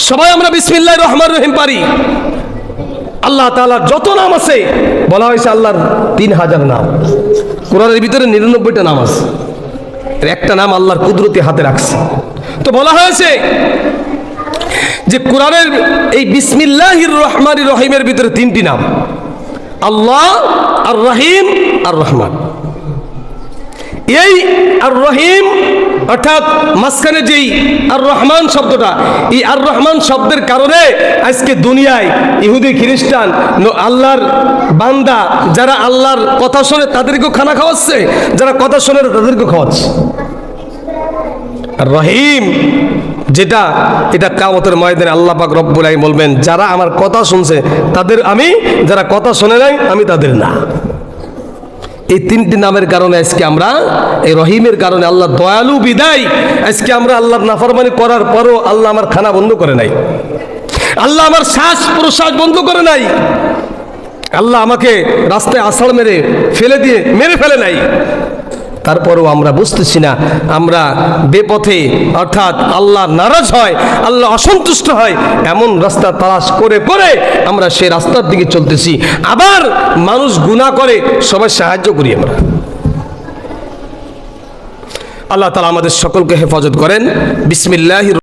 সবাই আমরা বিসমিল্লাহির রহমানির রহিম পারি। আল্লাহ তাআলার যত নাম আছে, বলা হয়েছে আল্লাহর 3000 নাম, কোরআনের ভিতরে 99টা নাম আছে, একটা নাম আল্লাহর কুদরতি হাতে রাখছে। তো বলা হয়েছে যে কোরআনের এই বিসমিল্লাহির রহমানির রহিমের ভিতরে 3টি নাম, আল্লাহ, আর রহিম, আর রহমান। এই আর রহিম অর্থাৎ মাঝখানে যেই আর রহমান শব্দটা, এই আর রহমান শব্দের কারণে আজকে দুনিয়ায় ইহুদি খ্রিস্টান আল্লাহর বান্দা যারা আল্লাহর কথা শোনে তাদেরকেও খানা খাওয়াচ্ছে, যারা কথা শোনে তাদেরকেও খাওয়াচ্ছে। আর রহিম যেটা, এটা কিয়ামতের ময়দানে আল্লাহ পাক রব্বুল আলামিন বলবেন যারা আমার কথা শুনছে তাদের আমি, যারা কথা শোনে নাই আমি তাদের না। এই 3টি নামের কারণে আজকে আমরা, এই রহিমের কারণে আল্লাহ দয়ালু বিদায় আজকে আমরা আল্লাহর নাফরমানি করার পরও আল্লাহ আমার খানা বন্ধ করে নাই, আল্লাহ আমার শ্বাস প্রশ্বাস বন্ধ করে নাই, আল্লাহ আমাকে রাস্তায় আছাড় মেরে ফেলে নাই। তারপরেও আমরা বুঝতেছি না, আমরা বেপথে অর্থাৎ আল্লাহ নারাজ হয়, আল্লাহ অসন্তুষ্ট হয় এমন রাস্তা তালাশ করে করে আমরা সেই রাস্তার দিকে চলতেছি। আবার মানুষ গুনাহ করে, সবাই সাহায্য করি আমরা। আল্লাহ তাআলা আমাদের সকলকে হেফাজত করেন। বিসমিল্লাহির